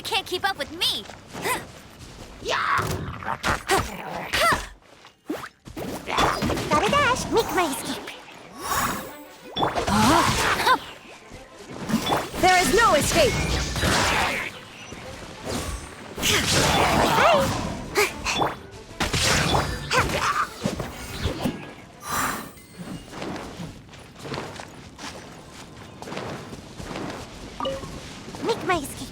can't keep up with me. Gotta dash, make my escape. There is no escape! Make my escape.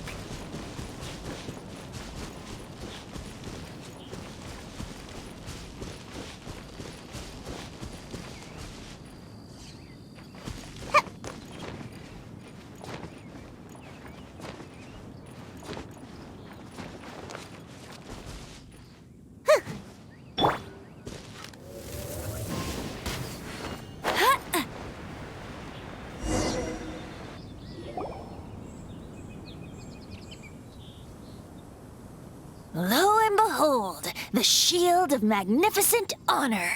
Lo and behold, the shield of magnificent honor.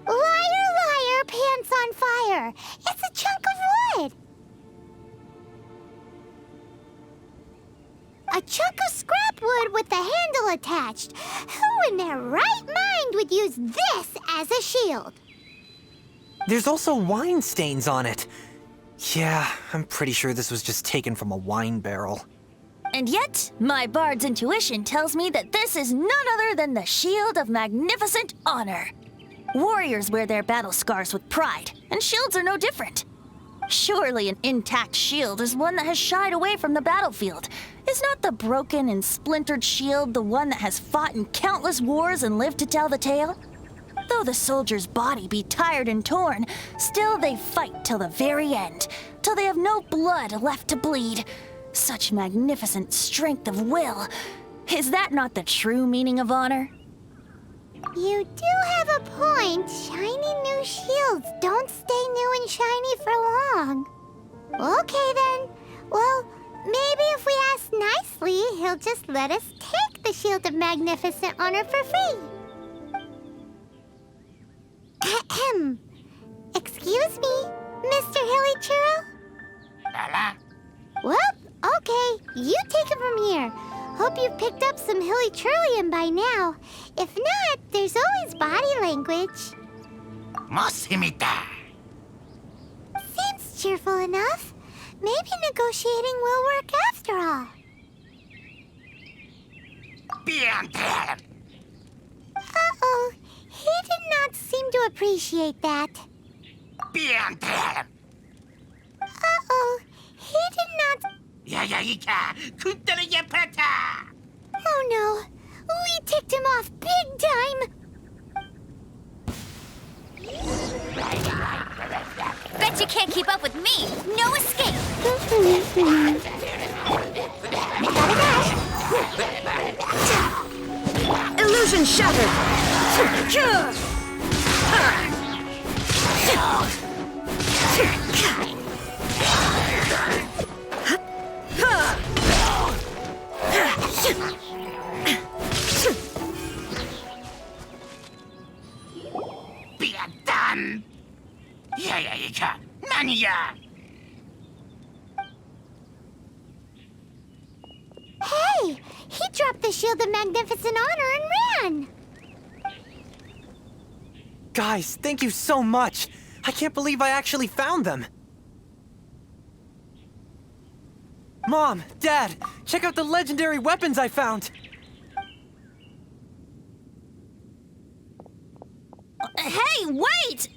Liar, liar, pants on fire. It's a chunk of wood. A chunk of scrap wood with the handle attached. Who in their right mind would use this as a shield? There's also wine stains on it. Yeah, I'm pretty sure this was just taken from a wine barrel. And yet, my bard's intuition tells me that this is none other than the shield of magnificent honor. Warriors wear their battle scars with pride, and shields are no different. Surely an intact shield is one that has shied away from the battlefield. Is not the broken and splintered shield the one that has fought in countless wars and lived to tell the tale? Though the soldier's body be tired and torn, still they fight till the very end, till they have no blood left to bleed. Such magnificent strength of will. Is that not the true meaning of honor? You do have a point. Shiny new shields don't stay new and shiny for long. Okay then. Well, maybe if we ask nicely, he'll just let us take the shield of magnificent honor for free. Ahem. Excuse me, Mr. Hilly Churro? Well, okay. You take it from here. Hope you've picked up some Hilly Churlian by now. If not, there's always body language. Seems cheerful enough. Maybe negotiating will work after all. Uh-oh. He did not seem to appreciate that. Uh-oh. He did not... Oh no. We ticked him off big time. Bet you can't keep up with me. No escape. Gotta dash. Illusion shattered! Hey! He dropped the Shield of Magnificent Honor and ran! Guys, thank you so much. I can't believe I actually found them. Mom, Dad, check out the legendary weapons I found. Hey, wait!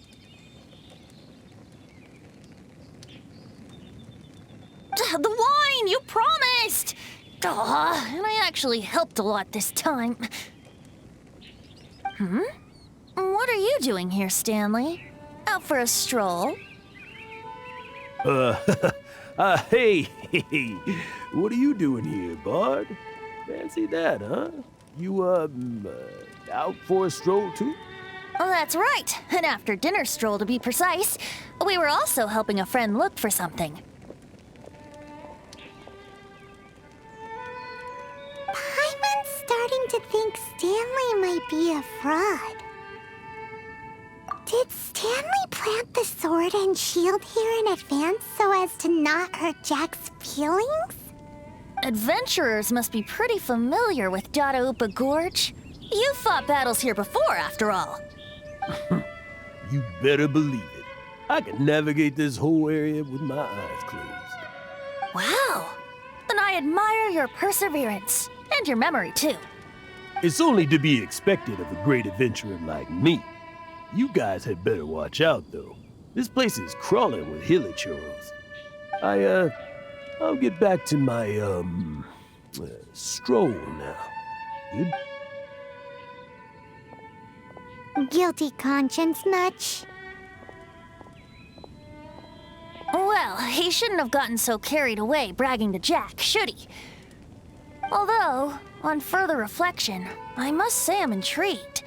The wine, you promised! And I actually helped a lot this time. What are you doing here, Stanley? Out for a stroll? Hey, what are you doing here, Bard? Fancy that, huh? You, out for a stroll, too? Oh, that's right. An after-dinner stroll, to be precise. We were also helping a friend look for something. Paimon's starting to think Stanley might be a fraud. To Did Stanley plant the sword and shield here in advance so as to not hurt Jack's feelings? Adventurers must be pretty familiar with Dadaupa Gorge. You've fought battles here before, after all. You better believe it. I can navigate this whole area with my eyes closed. Wow. Then I admire your perseverance. And your memory, too. It's only to be expected of a great adventurer like me. You guys had better watch out, though. This place is crawling with hilichurls. I'll get back to my, stroll now. Good? Guilty conscience much? Well, he shouldn't have gotten so carried away bragging to Jack, should he? Although, on further reflection, I must say I'm intrigued.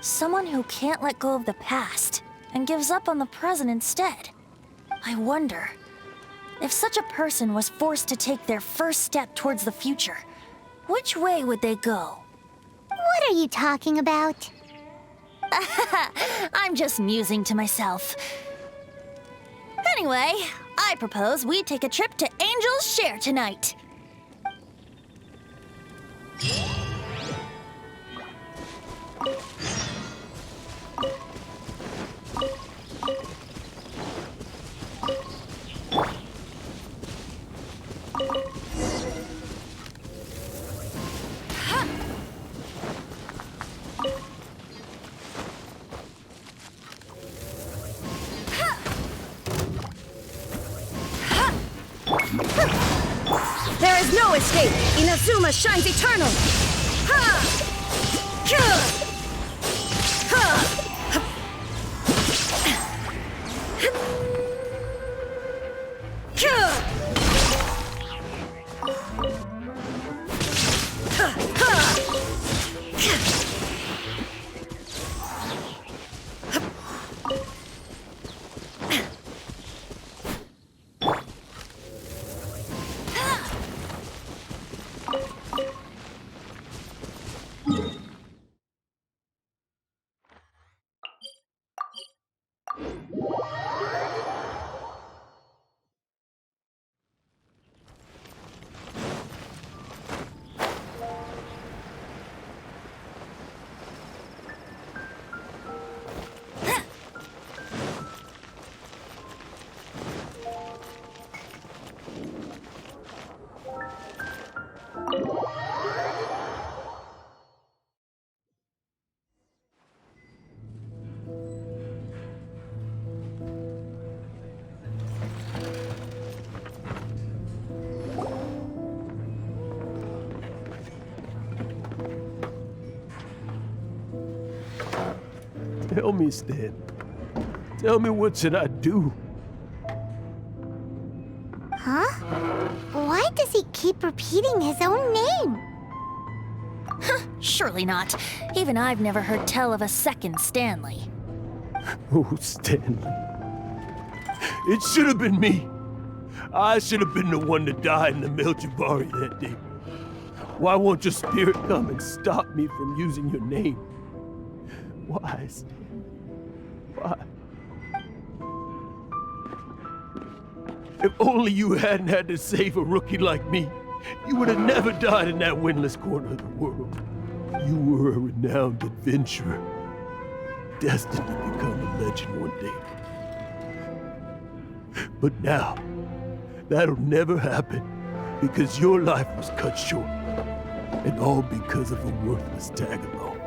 Someone who can't let go of the past and gives up on the present instead. I wonder, if such a person was forced to take their first step towards the future, which way would they go? What are you talking about? I'm just musing to myself. Anyway, I propose we take a trip to Angel's Share tonight. There is no escape! Inazuma shines eternal! Ha! Kyuh! Ha! Kyuh! Ha! Ha! Tell me, Stan. Tell me, what should I do? Huh? Why does he keep repeating his own name? Surely not. Even I've never heard tell of a second Stanley. Oh, Stanley. It should have been me. I should have been the one to die in the Melchivari that day. Why won't your spirit come and stop me from using your name? Why, Stan? Why? If only you hadn't had to save a rookie like me, you would have never died in that windless corner of the world. You were a renowned adventurer, destined to become a legend one day. But now, that'll never happen, because your life was cut short, and all because of a worthless tag-along.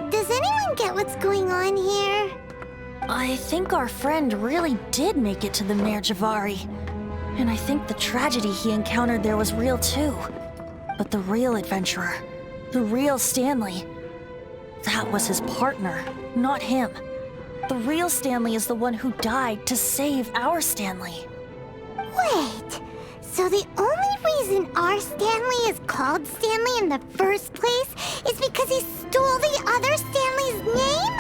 Does anyone get what's going on here? I think our friend really did make it to the Merjavari. And I think the tragedy he encountered there was real too. But the real adventurer, the real Stanley, that was his partner, not him. The real Stanley is the one who died to save our Stanley. Wait, so the only reason our Stanley is called Stanley in the first place is because he stole the other Stanley's name?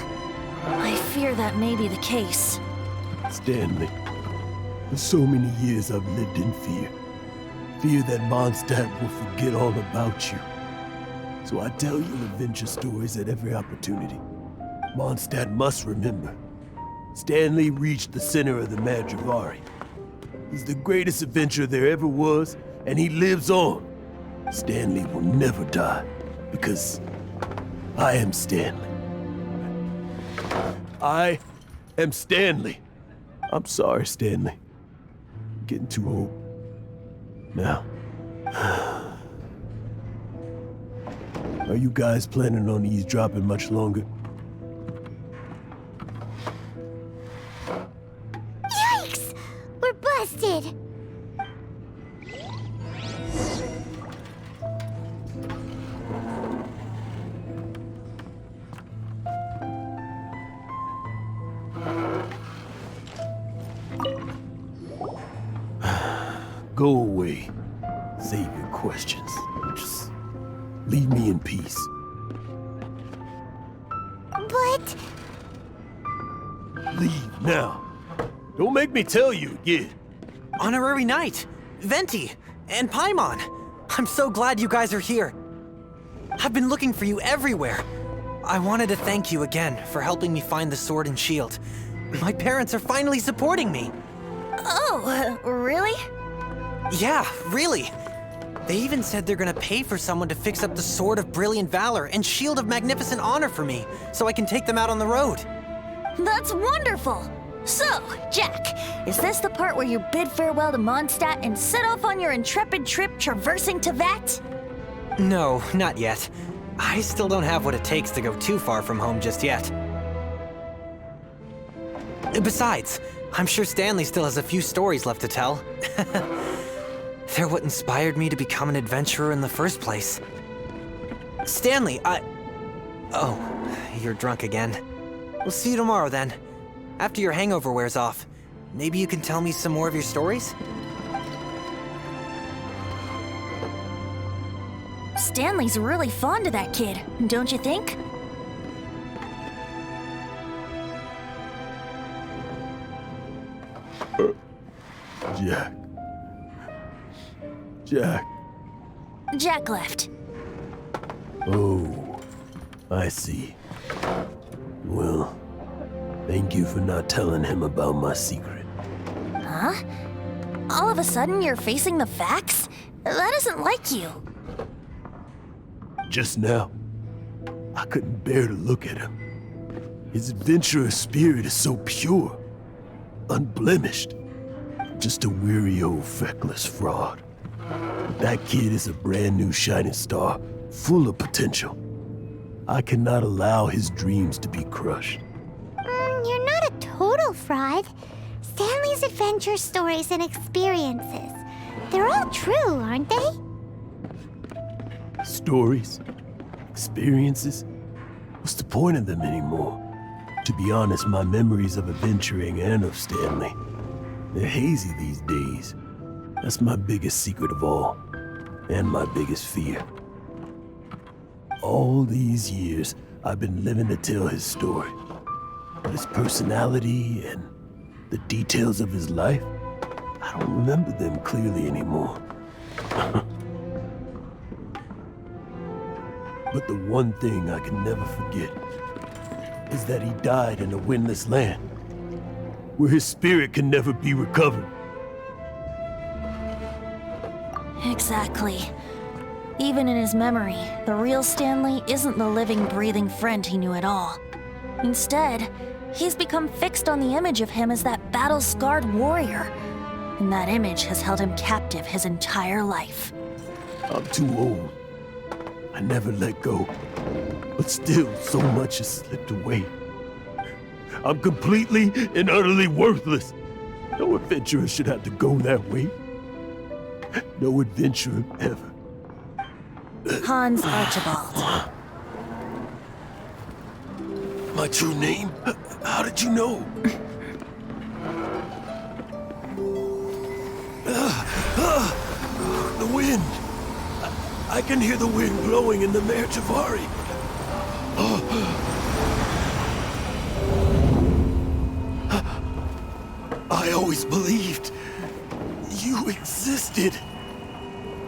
I fear that may be the case. Stanley, for so many years I've lived in fear. Fear that Mondstadt will forget all about you. So I tell you adventure stories at every opportunity. Mondstadt must remember. Stanley reached the center of the Madrivari. He's the greatest adventurer there ever was, and he lives on. Stanley will never die, because I am Stanley. I am Stanley. I'm sorry, Stanley. I'm getting too old. Now. Are you guys planning on eavesdropping much longer? Yikes! We're busted! Go away. Save your questions. Just leave me in peace. But... Leave now. Don't make me tell you again. Honorary Knight, Venti, and Paimon. I'm so glad you guys are here. I've been looking for you everywhere. I wanted to thank you again for helping me find the sword and shield. My parents are finally supporting me. Oh, really? Yeah, really. They even said they're gonna pay for someone to fix up the Sword of Brilliant Valor and Shield of Magnificent Honor for me, so I can take them out on the road. That's wonderful! So, Jack, is this the part where you bid farewell to Mondstadt and set off on your intrepid trip traversing Teyvat? No, not yet. I still don't have what it takes to go too far from home just yet. Besides, I'm sure Stanley still has a few stories left to tell. They're what inspired me to become an adventurer in the first place. Stanley, Oh, you're drunk again. We'll see you tomorrow then. After your hangover wears off. Maybe you can tell me some more of your stories? Stanley's really fond of that kid, don't you think? Jack. Jack. Jack left. Oh, I see. Well, thank you for not telling him about my secret. Huh? All of a sudden you're facing the facts? That isn't like you. Just now, I couldn't bear to look at him. His adventurous spirit is so pure, unblemished. Just a weary old feckless fraud. That kid is a brand new shining star, full of potential. I cannot allow his dreams to be crushed. You're not a total fraud. Stanley's adventure stories and experiences. They're all true, aren't they? Stories? Experiences? What's the point of them anymore? To be honest, my memories of adventuring and of Stanley, they're hazy these days. That's my biggest secret of all, and my biggest fear. All these years, I've been living to tell his story. But his personality and the details of his life, I don't remember them clearly anymore. But the one thing I can never forget is that he died in a windless land, where his spirit can never be recovered. Exactly. Even in his memory, the real Stanley isn't the living, breathing friend he knew at all. Instead, he's become fixed on the image of him as that battle-scarred warrior. And that image has held him captive his entire life. I'm too old. I never let go. But still, so much has slipped away. I'm completely and utterly worthless. No adventurer should have to go that way. No adventurer ever. Hans Archibald. My true name? How did you know? The wind. I can hear the wind blowing in the Madrivari. I always believed you existed.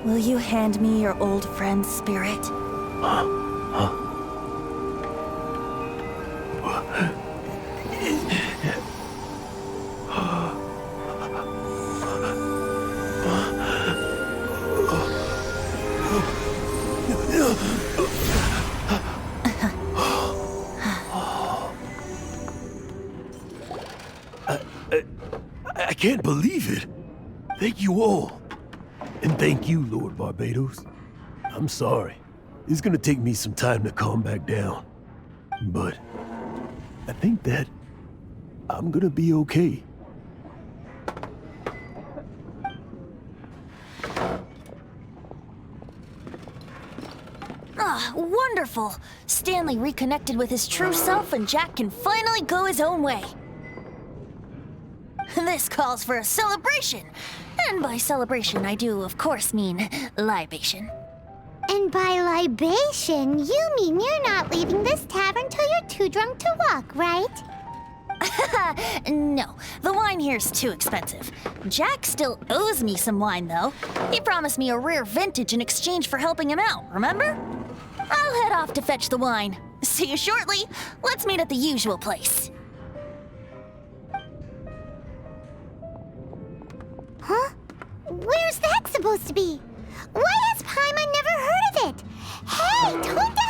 Will you hand me your old friend's spirit? I can't believe it. Thank you all. And thank you, Lord Barbados. I'm sorry. It's gonna take me some time to calm back down. But I think that I'm gonna be okay. Ah, wonderful! Stanley reconnected with his true self and Jack can finally go his own way. This calls for a celebration. And by celebration, I do, of course, mean libation. And by libation, you mean you're not leaving this tavern till you're too drunk to walk, right? No, the wine here's too expensive. Jack still owes me some wine, though. He promised me a rare vintage in exchange for helping him out, remember? I'll head off to fetch the wine. See you shortly. Let's meet at the usual place. Huh? Where's that supposed to be? Why has Paimon never heard of it? Hey, tone down!